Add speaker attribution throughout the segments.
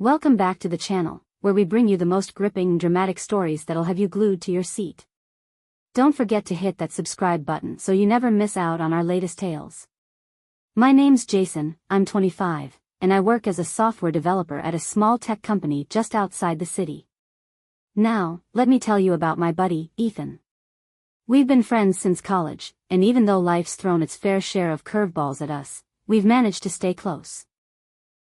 Speaker 1: Welcome back to the channel, where we bring you the most gripping and dramatic stories that'll have you glued to your seat. Don't forget to hit that subscribe button so you never miss out on our latest tales. My name's Jason, I'm 25, and I work as a software developer at a small tech company just outside the city. Now, let me tell you about my buddy, Ethan. We've been friends since college, and even though life's thrown its fair share of curveballs at us, we've managed to stay close.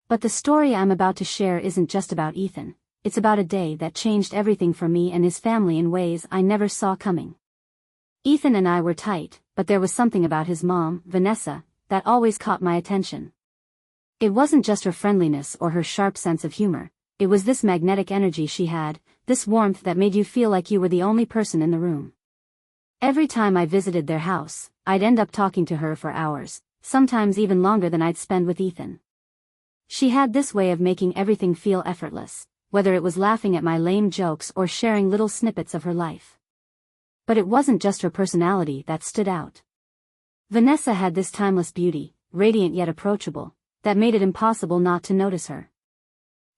Speaker 1: But the story I'm about to share isn't just about Ethan, it's about a day that changed everything for me and his family in ways I never saw coming. Ethan and I were tight, but there was something about his mom, Vanessa, that always caught my attention. It wasn't just her friendliness or her sharp sense of humor, it was this magnetic energy she had, this warmth that made you feel like you were the only person in the room. Every time I visited their house, I'd end up talking to her for hours, sometimes even longer than I'd spend with Ethan. She had this way of making everything feel effortless, whether it was laughing at my lame jokes or sharing little snippets of her life. But it wasn't just her personality that stood out. Vanessa had this timeless beauty, radiant yet approachable, that made it impossible not to notice her.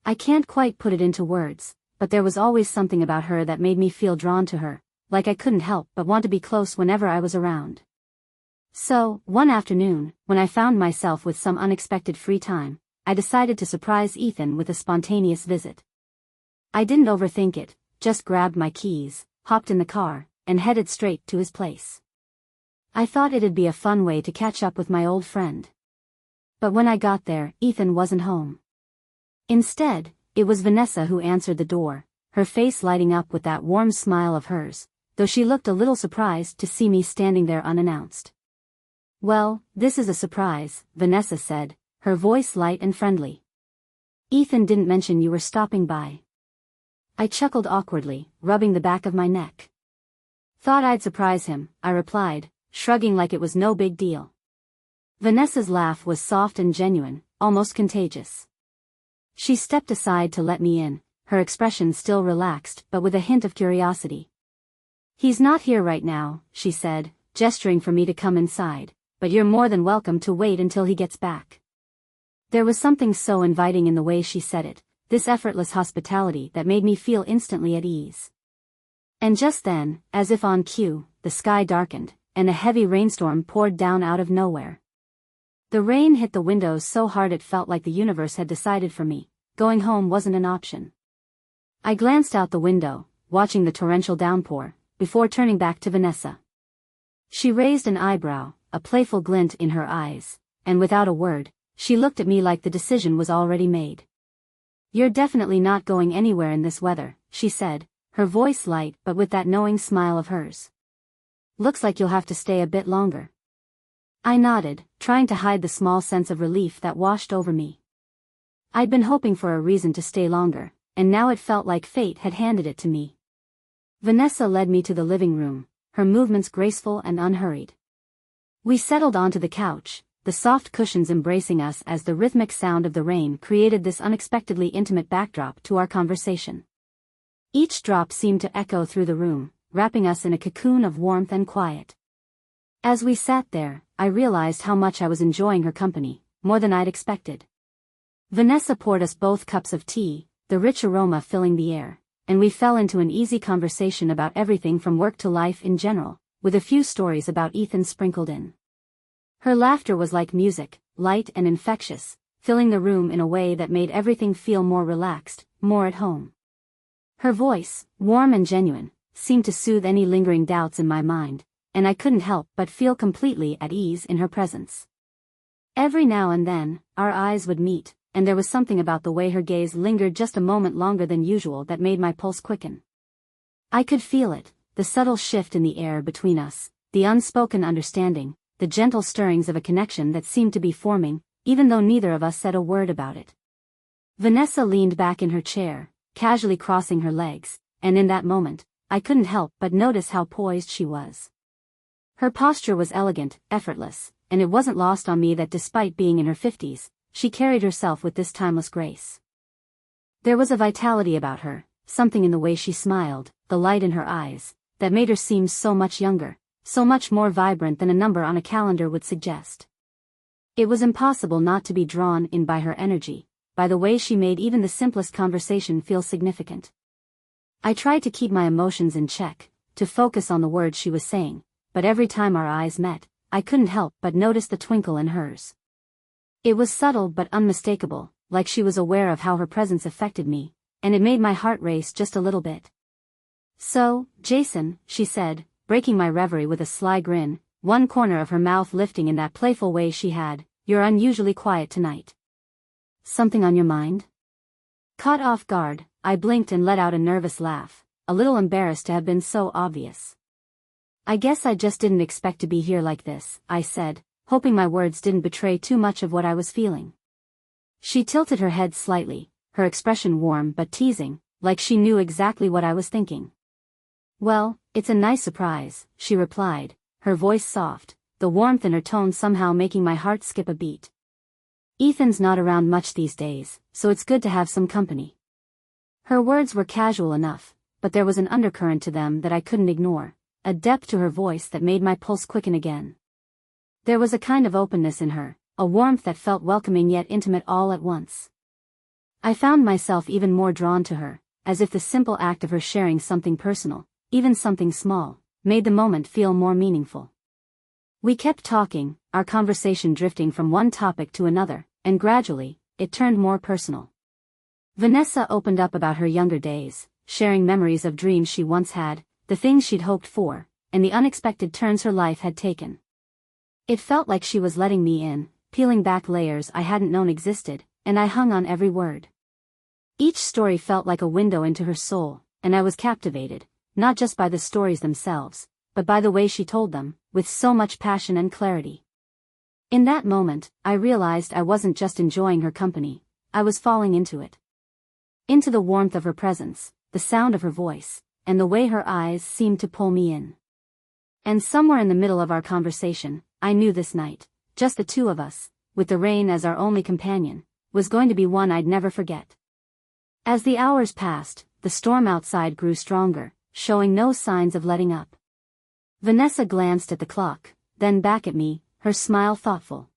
Speaker 1: I can't quite put it into words, but there was always something about her that made me feel drawn to her, like I couldn't help but want to be close whenever I was around. So, one afternoon, when I found myself with some unexpected free time, I decided to surprise Ethan with a spontaneous visit. I didn't overthink it, just grabbed my keys, hopped in the car, and headed straight to his place. I thought it'd be a fun way to catch up with my old friend. But when I got there, Ethan wasn't home. Instead, it was Vanessa who answered the door, her face lighting up with that warm smile of hers, though she looked a little surprised to see me standing there unannounced. "Well, this is a surprise," Vanessa said, her voice light and friendly. "Ethan didn't mention you were stopping by." I chuckled awkwardly, rubbing the back of my neck. "Thought I'd surprise him," I replied, shrugging like it was no big deal. Vanessa's laugh was soft and genuine, almost contagious. She stepped aside to let me in, her expression still relaxed but with a hint of curiosity. "He's not here right now," she said, gesturing for me to come inside, "but you're more than welcome to wait until he gets back." There was something so inviting in the way she said it, this effortless hospitality that made me feel instantly at ease. And just then, as if on cue, the sky darkened, and a heavy rainstorm poured down out of nowhere. The rain hit the windows so hard it felt like the universe had decided for me, going home wasn't an option. I glanced out the window, watching the torrential downpour, before turning back to Vanessa. She raised an eyebrow, a playful glint in her eyes, and without a word, she looked at me like the decision was already made. "You're definitely not going anywhere in this weather," she said, her voice light but with that knowing smile of hers. "Looks like you'll have to stay a bit longer." I nodded, trying to hide the small sense of relief that washed over me. I'd been hoping for a reason to stay longer, and now it felt like fate had handed it to me. Vanessa led me to the living room, her movements graceful and unhurried. We settled onto the couch, the soft cushions embracing us as the rhythmic sound of the rain created this unexpectedly intimate backdrop to our conversation. Each drop seemed to echo through the room, wrapping us in a cocoon of warmth and quiet. As we sat there, I realized how much I was enjoying her company, more than I'd expected. Vanessa poured us both cups of tea, the rich aroma filling the air, and we fell into an easy conversation about everything from work to life in general, with a few stories about Ethan sprinkled in. Her laughter was like music, light and infectious, filling the room in a way that made everything feel more relaxed, more at home. Her voice, warm and genuine, seemed to soothe any lingering doubts in my mind, and I couldn't help but feel completely at ease in her presence. Every now and then, our eyes would meet, and there was something about the way her gaze lingered just a moment longer than usual that made my pulse quicken. I could feel it, the subtle shift in the air between us, the unspoken understanding, the gentle stirrings of a connection that seemed to be forming, even though neither of us said a word about it. Vanessa leaned back in her chair, casually crossing her legs, and in that moment, I couldn't help but notice how poised she was. Her posture was elegant, effortless, and it wasn't lost on me that despite being in her 50s, she carried herself with this timeless grace. There was a vitality about her, something in the way she smiled, the light in her eyes, that made her seem so much younger, so much more vibrant than a number on a calendar would suggest. It was impossible not to be drawn in by her energy, by the way she made even the simplest conversation feel significant. I tried to keep my emotions in check, to focus on the words she was saying, but every time our eyes met, I couldn't help but notice the twinkle in hers. It was subtle but unmistakable, like she was aware of how her presence affected me, and it made my heart race just a little bit. "So, Jason," she said, breaking my reverie with a sly grin, one corner of her mouth lifting in that playful way she had, "you're unusually quiet tonight. Something on your mind?" Caught off guard, I blinked and let out a nervous laugh, a little embarrassed to have been so obvious. "I guess I just didn't expect to be here like this," I said, hoping my words didn't betray too much of what I was feeling. She tilted her head slightly, her expression warm but teasing, like she knew exactly what I was thinking. "Well, it's a nice surprise," she replied, her voice soft, the warmth in her tone somehow making my heart skip a beat. "Ethan's not around much these days, so it's good to have some company." Her words were casual enough, but there was an undercurrent to them that I couldn't ignore, a depth to her voice that made my pulse quicken again. There was a kind of openness in her, a warmth that felt welcoming yet intimate all at once. I found myself even more drawn to her, as if the simple act of her sharing something personal, even something small, made the moment feel more meaningful. We kept talking, our conversation drifting from one topic to another, and gradually, it turned more personal. Vanessa opened up about her younger days, sharing memories of dreams she once had, the things she'd hoped for, and the unexpected turns her life had taken. It felt like she was letting me in, peeling back layers I hadn't known existed, and I hung on every word. Each story felt like a window into her soul, and I was captivated, not just by the stories themselves, but by the way she told them, with so much passion and clarity. In that moment, I realized I wasn't just enjoying her company, I was falling into it. Into the warmth of her presence, the sound of her voice, and the way her eyes seemed to pull me in. And somewhere in the middle of our conversation, I knew this night, just the two of us, with the rain as our only companion, was going to be one I'd never forget. As the hours passed, the storm outside grew stronger, showing no signs of letting up. Vanessa glanced at the clock, then back at me, her smile thoughtful.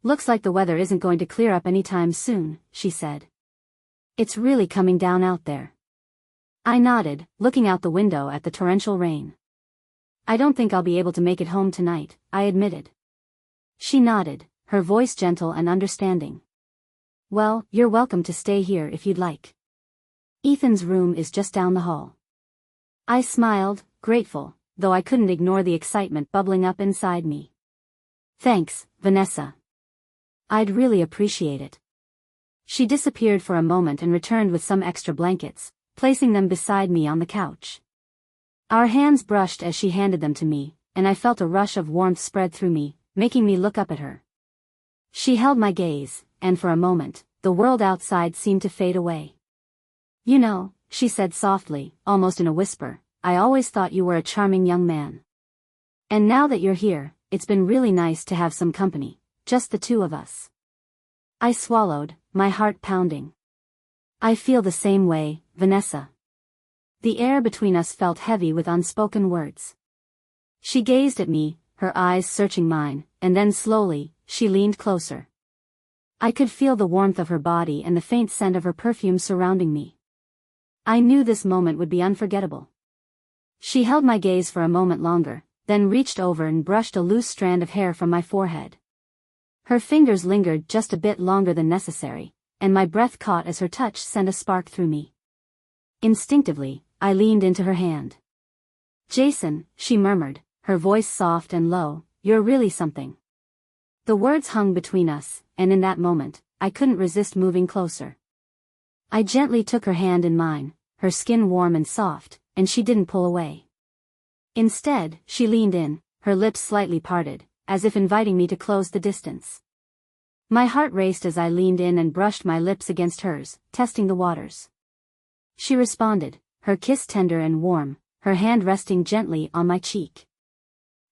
Speaker 1: "Looks like the weather isn't going to clear up anytime soon," she said. "It's really coming down out there." I nodded, looking out the window at the torrential rain. "I don't think I'll be able to make it home tonight," I admitted. She nodded, her voice gentle and understanding. "Well, you're welcome to stay here if you'd like. Ethan's room is just down the hall." I smiled, grateful, though I couldn't ignore the excitement bubbling up inside me. "Thanks, Vanessa. I'd really appreciate it." She disappeared for a moment and returned with some extra blankets, placing them beside me on the couch. Our hands brushed as she handed them to me, and I felt a rush of warmth spread through me, making me look up at her. She held my gaze, and for a moment, the world outside seemed to fade away. "You know," she said softly, almost in a whisper, "I always thought you were a charming young man. And now that you're here, it's been really nice to have some company, just the two of us." I swallowed, my heart pounding. "I feel the same way, Vanessa." The air between us felt heavy with unspoken words. She gazed at me, her eyes searching mine, and then slowly, she leaned closer. I could feel the warmth of her body and the faint scent of her perfume surrounding me. I knew this moment would be unforgettable. She held my gaze for a moment longer, then reached over and brushed a loose strand of hair from my forehead. Her fingers lingered just a bit longer than necessary, and my breath caught as her touch sent a spark through me. Instinctively, I leaned into her hand. "Jason," she murmured, her voice soft and low, "you're really something." The words hung between us, and in that moment, I couldn't resist moving closer. I gently took her hand in mine, her skin warm and soft, and she didn't pull away. Instead, she leaned in, her lips slightly parted, as if inviting me to close the distance. My heart raced as I leaned in and brushed my lips against hers, testing the waters. She responded, her kiss tender and warm, her hand resting gently on my cheek.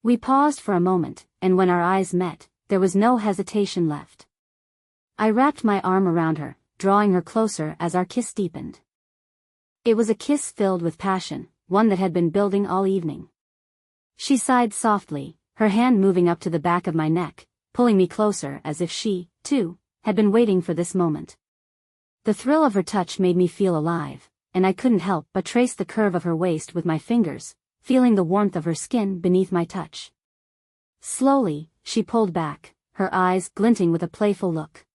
Speaker 1: We paused for a moment, and when our eyes met, there was no hesitation left. I wrapped my arm around her, drawing her closer as our kiss deepened. It was a kiss filled with passion, one that had been building all evening. She sighed softly, her hand moving up to the back of my neck, pulling me closer as if she, too, had been waiting for this moment. The thrill of her touch made me feel alive, and I couldn't help but trace the curve of her waist with my fingers, feeling the warmth of her skin beneath my touch. Slowly, she pulled back, her eyes glinting with a playful look.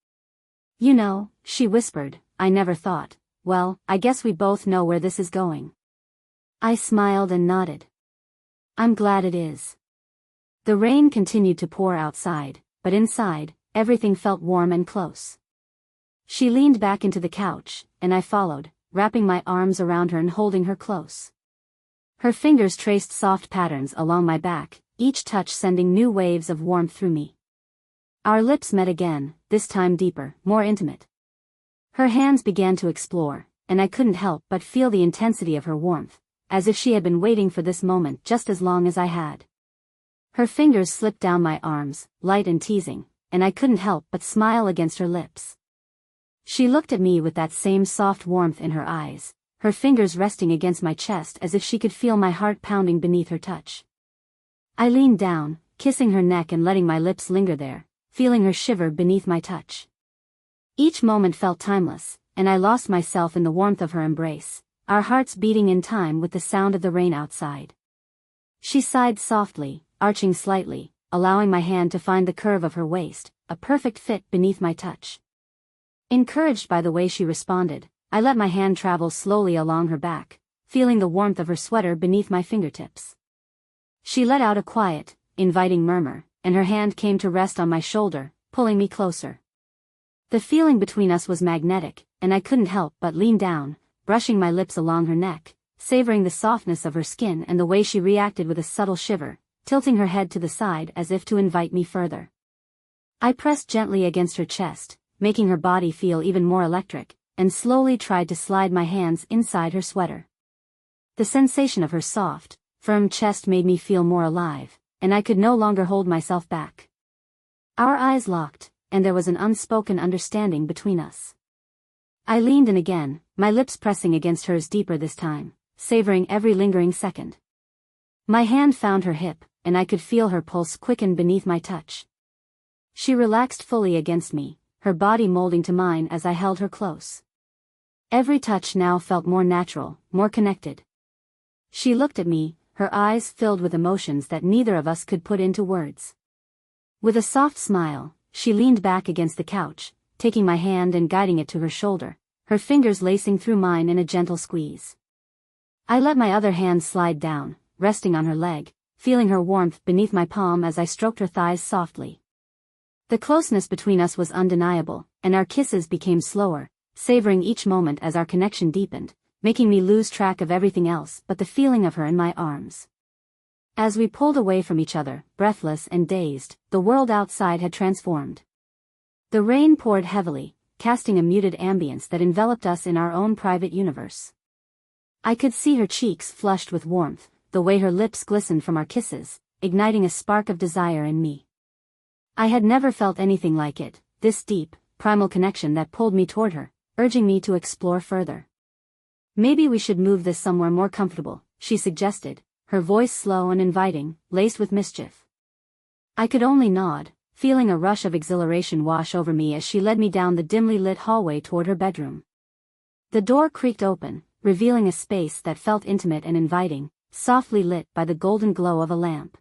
Speaker 1: "You know," she whispered, "I never thought, well, I guess we both know where this is going." I smiled and nodded. "I'm glad it is." The rain continued to pour outside, but inside, everything felt warm and close. She leaned back into the couch, and I followed, wrapping my arms around her and holding her close. Her fingers traced soft patterns along my back, each touch sending new waves of warmth through me. Our lips met again, this time deeper, more intimate. Her hands began to explore, and I couldn't help but feel the intensity of her warmth, as if she had been waiting for this moment just as long as I had. Her fingers slipped down my arms, light and teasing, and I couldn't help but smile against her lips. She looked at me with that same soft warmth in her eyes, her fingers resting against my chest as if she could feel my heart pounding beneath her touch. I leaned down, kissing her neck and letting my lips linger there, feeling her shiver beneath my touch. Each moment felt timeless, and I lost myself in the warmth of her embrace, our hearts beating in time with the sound of the rain outside. She sighed softly, arching slightly, allowing my hand to find the curve of her waist, a perfect fit beneath my touch. Encouraged by the way she responded, I let my hand travel slowly along her back, feeling the warmth of her sweater beneath my fingertips. She let out a quiet, inviting murmur, and her hand came to rest on my shoulder, pulling me closer. The feeling between us was magnetic, and I couldn't help but lean down, brushing my lips along her neck, savoring the softness of her skin and the way she reacted with a subtle shiver, tilting her head to the side as if to invite me further. I pressed gently against her chest, making her body feel even more electric, and slowly tried to slide my hands inside her sweater. The sensation of her soft, firm chest made me feel more alive, and I could no longer hold myself back. Our eyes locked, and there was an unspoken understanding between us. I leaned in again, my lips pressing against hers deeper this time, savoring every lingering second. My hand found her hip, and I could feel her pulse quicken beneath my touch. She relaxed fully against me, her body molding to mine as I held her close. Every touch now felt more natural, more connected. She looked at me, her eyes filled with emotions that neither of us could put into words. With a soft smile, she leaned back against the couch, taking my hand and guiding it to her shoulder, her fingers lacing through mine in a gentle squeeze. I let my other hand slide down, resting on her leg, feeling her warmth beneath my palm as I stroked her thighs softly. The closeness between us was undeniable, and our kisses became slower, savoring each moment as our connection deepened, making me lose track of everything else but the feeling of her in my arms. As we pulled away from each other, breathless and dazed, the world outside had transformed. The rain poured heavily, casting a muted ambience that enveloped us in our own private universe. I could see her cheeks flushed with warmth, the way her lips glistened from our kisses, igniting a spark of desire in me. I had never felt anything like it, this deep, primal connection that pulled me toward her, urging me to explore further. "Maybe we should move this somewhere more comfortable," she suggested, her voice slow and inviting, laced with mischief. I could only nod, feeling a rush of exhilaration wash over me as she led me down the dimly lit hallway toward her bedroom. The door creaked open, revealing a space that felt intimate and inviting, softly lit by the golden glow of a lamp.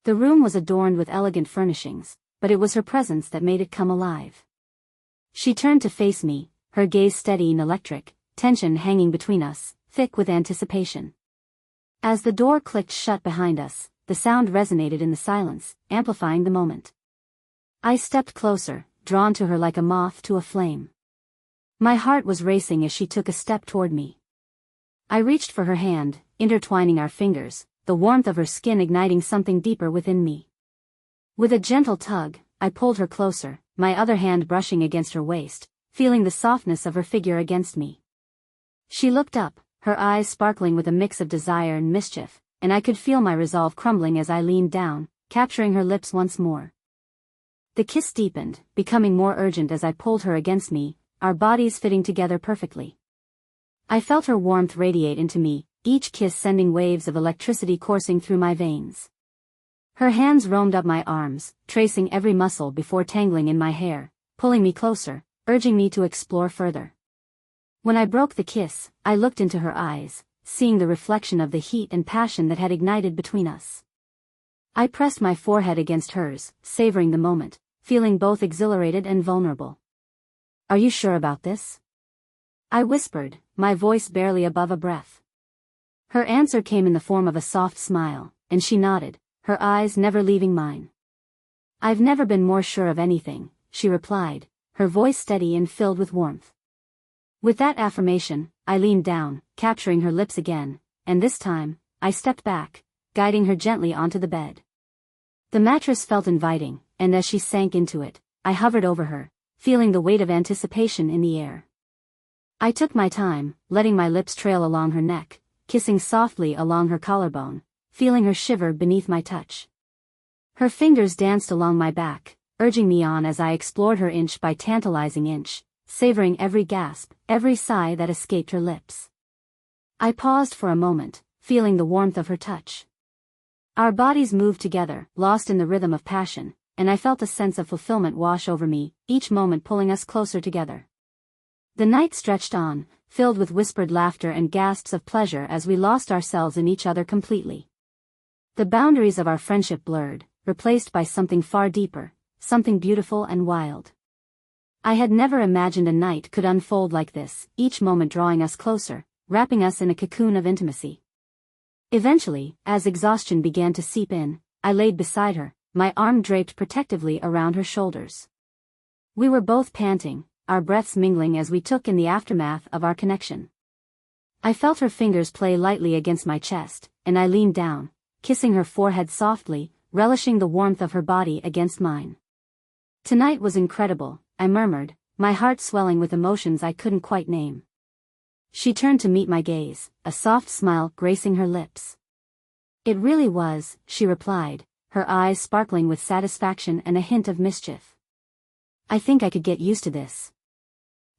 Speaker 1: The room was adorned with elegant furnishings, but it was her presence that made it come alive. She turned to face me, her gaze steady and electric, tension hanging between us, thick with anticipation. As the door clicked shut behind us, the sound resonated in the silence, amplifying the moment. I stepped closer, drawn to her like a moth to a flame. My heart was racing as she took a step toward me. I reached for her hand, intertwining our fingers, the warmth of her skin igniting something deeper within me. With a gentle tug, I pulled her closer, my other hand brushing against her waist, feeling the softness of her figure against me. She looked up, her eyes sparkling with a mix of desire and mischief, and I could feel my resolve crumbling as I leaned down, capturing her lips once more. The kiss deepened, becoming more urgent as I pulled her against me, our bodies fitting together perfectly. I felt her warmth radiate into me, each kiss sending waves of electricity coursing through my veins. Her hands roamed up my arms, tracing every muscle before tangling in my hair, pulling me closer, urging me to explore further. When I broke the kiss, I looked into her eyes, seeing the reflection of the heat and passion that had ignited between us. I pressed my forehead against hers, savoring the moment, feeling both exhilarated and vulnerable. "Are you sure about this?" I whispered, my voice barely above a breath. Her answer came in the form of a soft smile, and she nodded, her eyes never leaving mine. "I've never been more sure of anything," she replied, her voice steady and filled with warmth. With that affirmation, I leaned down, capturing her lips again, and this time, I stepped back, guiding her gently onto the bed. The mattress felt inviting, and as she sank into it, I hovered over her, feeling the weight of anticipation in the air. I took my time, letting my lips trail along her neck, kissing softly along her collarbone, feeling her shiver beneath my touch. Her fingers danced along my back, urging me on as I explored her inch by tantalizing inch, savoring every gasp, every sigh that escaped her lips. I paused for a moment, feeling the warmth of her touch. Our bodies moved together, lost in the rhythm of passion, and I felt a sense of fulfillment wash over me, each moment pulling us closer together. The night stretched on, filled with whispered laughter and gasps of pleasure as we lost ourselves in each other completely. The boundaries of our friendship blurred, replaced by something far deeper, something beautiful and wild. I had never imagined a night could unfold like this, each moment drawing us closer, wrapping us in a cocoon of intimacy. Eventually, as exhaustion began to seep in, I laid beside her, my arm draped protectively around her shoulders. We were both panting, our breaths mingling as we took in the aftermath of our connection. I felt her fingers play lightly against my chest, and I leaned down, kissing her forehead softly, relishing the warmth of her body against mine. "Tonight was incredible," I murmured, my heart swelling with emotions I couldn't quite name. She turned to meet my gaze, a soft smile gracing her lips. "It really was," she replied, her eyes sparkling with satisfaction and a hint of mischief. "I think I could get used to this."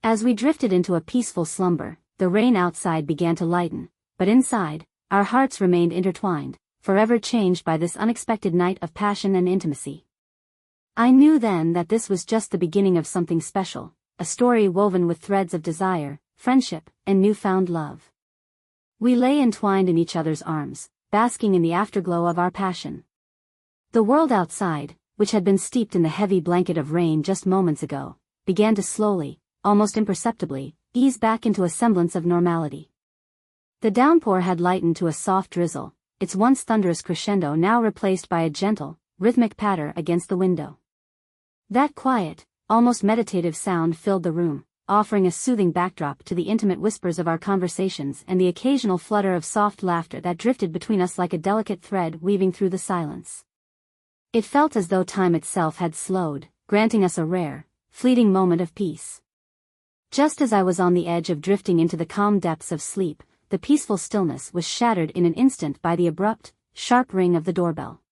Speaker 1: As we drifted into a peaceful slumber, the rain outside began to lighten, but inside, our hearts remained intertwined, forever changed by this unexpected night of passion and intimacy. I knew then that this was just the beginning of something special, a story woven with threads of desire, friendship, and newfound love. We lay entwined in each other's arms, basking in the afterglow of our passion. The world outside, which had been steeped in the heavy blanket of rain just moments ago, began to slowly, almost imperceptibly, ease back into a semblance of normality. The downpour had lightened to a soft drizzle, its once thunderous crescendo now replaced by a gentle, rhythmic patter against the window. That quiet, almost meditative sound filled the room, offering a soothing backdrop to the intimate whispers of our conversations and the occasional flutter of soft laughter that drifted between us like a delicate thread weaving through the silence. It felt as though time itself had slowed, granting us a rare, fleeting moment of peace. Just as I was on the edge of drifting into the calm depths of sleep, the peaceful stillness was shattered in an instant by the abrupt, sharp ring of the doorbell.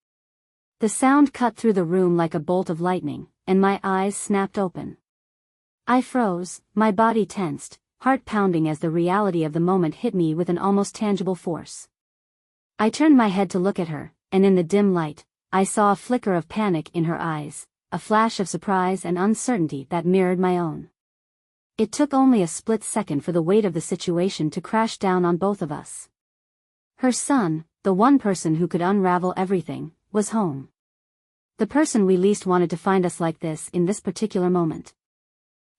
Speaker 1: The sound cut through the room like a bolt of lightning, and my eyes snapped open. I froze, my body tensed, heart pounding as the reality of the moment hit me with an almost tangible force. I turned my head to look at her, and in the dim light, I saw a flicker of panic in her eyes, a flash of surprise and uncertainty that mirrored my own. It took only a split second for the weight of the situation to crash down on both of us. Her son, the one person who could unravel everything, was home. The person we least wanted to find us like this in this particular moment.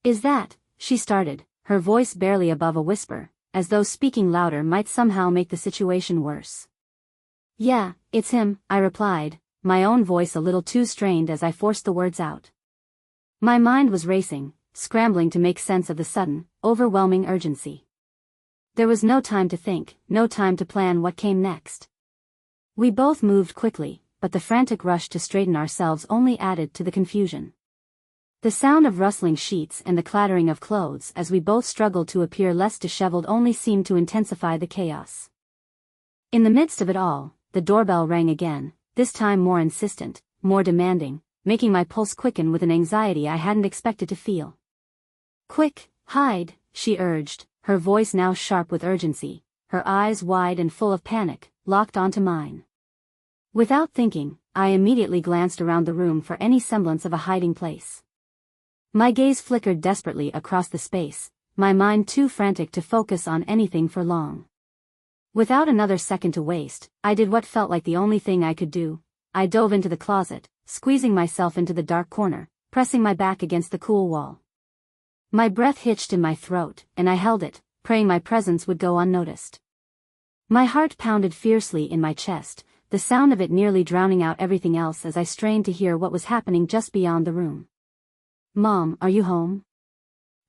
Speaker 1: "Is that," she started, her voice barely above a whisper, as though speaking louder might somehow make the situation worse. "Yeah, it's him," I replied, my own voice a little too strained as I forced the words out. My mind was racing, scrambling to make sense of the sudden, overwhelming urgency. There was no time to think, no time to plan what came next. We both moved quickly, but the frantic rush to straighten ourselves only added to the confusion. The sound of rustling sheets and the clattering of clothes as we both struggled to appear less disheveled only seemed to intensify the chaos. In the midst of it all, the doorbell rang again, this time more insistent, more demanding, making my pulse quicken with an anxiety I hadn't expected to feel. "Quick, hide," she urged, her voice now sharp with urgency, her eyes wide and full of panic, locked onto mine. Without thinking, I immediately glanced around the room for any semblance of a hiding place. My gaze flickered desperately across the space, my mind too frantic to focus on anything for long. Without another second to waste, I did what felt like the only thing I could do. I dove into the closet, squeezing myself into the dark corner, pressing my back against the cool wall. My breath hitched in my throat, and I held it, praying my presence would go unnoticed. My heart pounded fiercely in my chest, the sound of it nearly drowning out everything else as I strained to hear what was happening just beyond the room. "Mom, are you home?"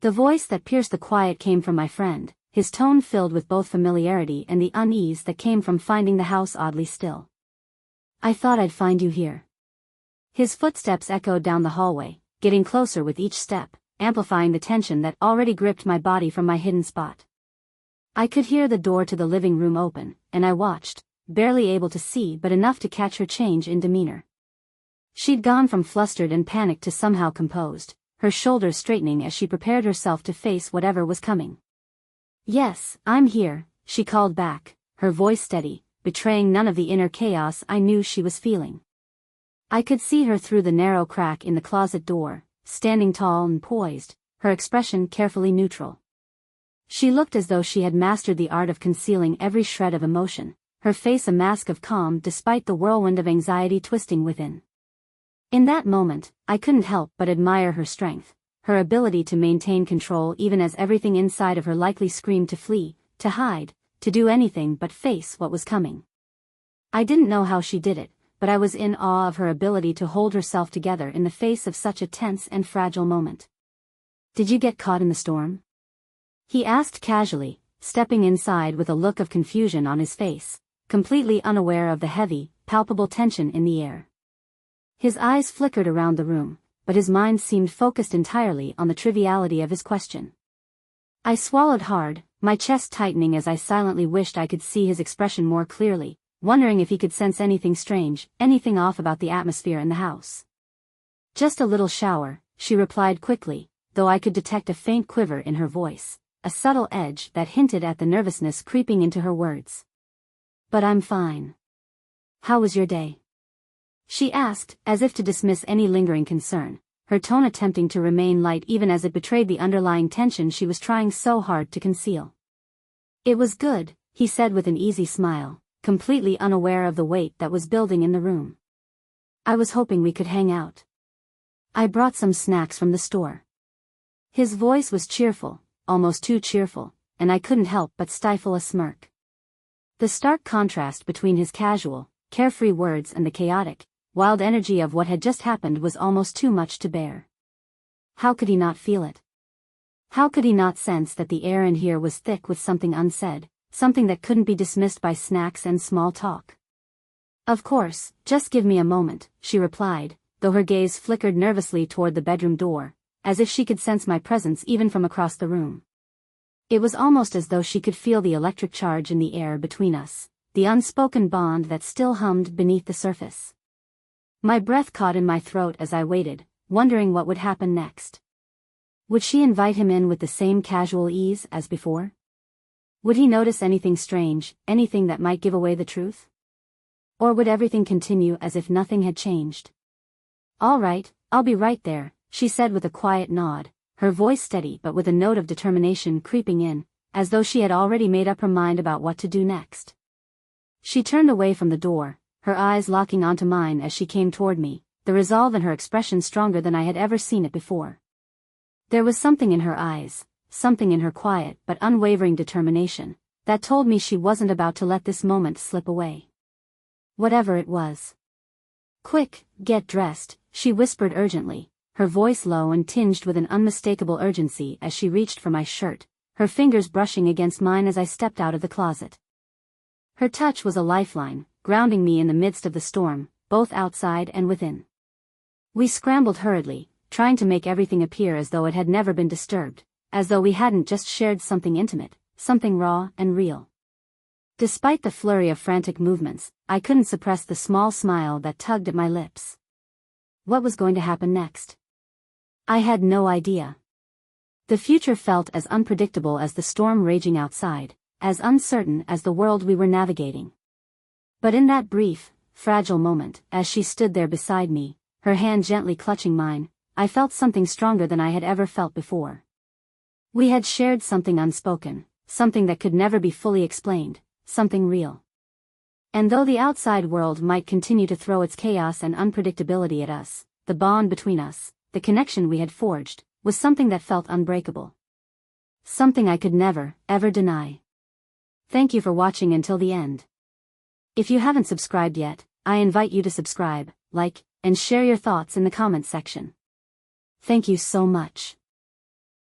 Speaker 1: The voice that pierced the quiet came from my friend, his tone filled with both familiarity and the unease that came from finding the house oddly still. "I thought I'd find you here." His footsteps echoed down the hallway, getting closer with each step, amplifying the tension that already gripped my body from my hidden spot. I could hear the door to the living room open, and I watched, barely able to see but enough to catch her change in demeanor. She'd gone from flustered and panicked to somehow composed, her shoulders straightening as she prepared herself to face whatever was coming. "Yes, I'm here," she called back, her voice steady, betraying none of the inner chaos I knew she was feeling. I could see her through the narrow crack in the closet door, standing tall and poised, her expression carefully neutral. She looked as though she had mastered the art of concealing every shred of emotion, her face a mask of calm despite the whirlwind of anxiety twisting within. In that moment, I couldn't help but admire her strength, her ability to maintain control even as everything inside of her likely screamed to flee, to hide, to do anything but face what was coming. I didn't know how she did it, but I was in awe of her ability to hold herself together in the face of such a tense and fragile moment. "Did you get caught in the storm?" he asked casually, stepping inside with a look of confusion on his face, completely unaware of the heavy, palpable tension in the air. His eyes flickered around the room, but his mind seemed focused entirely on the triviality of his question. I swallowed hard, my chest tightening as I silently wished I could see his expression more clearly, wondering if he could sense anything strange, anything off about the atmosphere in the house. "Just a little shower," she replied quickly, though I could detect a faint quiver in her voice, a subtle edge that hinted at the nervousness creeping into her words. "But I'm fine. How was your day?" she asked, as if to dismiss any lingering concern, her tone attempting to remain light even as it betrayed the underlying tension she was trying so hard to conceal. "It was good," he said with an easy smile, completely unaware of the weight that was building in the room. "I was hoping we could hang out. I brought some snacks from the store." His voice was cheerful, almost too cheerful, and I couldn't help but stifle a smirk. The stark contrast between his casual, carefree words and the chaotic, wild energy of what had just happened was almost too much to bear. How could he not feel it? How could he not sense that the air in here was thick with something unsaid, something that couldn't be dismissed by snacks and small talk? "Of course, just give me a moment," she replied, though her gaze flickered nervously toward the bedroom door, as if she could sense my presence even from across the room. It was almost as though she could feel the electric charge in the air between us, the unspoken bond that still hummed beneath the surface. My breath caught in my throat as I waited, wondering what would happen next. Would she invite him in with the same casual ease as before? Would he notice anything strange, anything that might give away the truth? Or would everything continue as if nothing had changed? "All right, I'll be right there," she said with a quiet nod, her voice steady but with a note of determination creeping in, as though she had already made up her mind about what to do next. She turned away from the door, her eyes locking onto mine as she came toward me, the resolve in her expression stronger than I had ever seen it before. There was something in her eyes, something in her quiet but unwavering determination, that told me she wasn't about to let this moment slip away. Whatever it was. "Quick, get dressed," she whispered urgently, her voice low and tinged with an unmistakable urgency as she reached for my shirt, her fingers brushing against mine as I stepped out of the closet. Her touch was a lifeline, grounding me in the midst of the storm, both outside and within. We scrambled hurriedly, trying to make everything appear as though it had never been disturbed, as though we hadn't just shared something intimate, something raw and real. Despite the flurry of frantic movements, I couldn't suppress the small smile that tugged at my lips. What was going to happen next? I had no idea. The future felt as unpredictable as the storm raging outside, as uncertain as the world we were navigating. But in that brief, fragile moment, as she stood there beside me, her hand gently clutching mine, I felt something stronger than I had ever felt before. We had shared something unspoken, something that could never be fully explained, something real. And though the outside world might continue to throw its chaos and unpredictability at us, the bond between us, the connection we had forged, was something that felt unbreakable. Something I could never, ever deny. Thank you for watching until the end. If you haven't subscribed yet, I invite you to subscribe, like, and share your thoughts in the comments section. Thank you so much.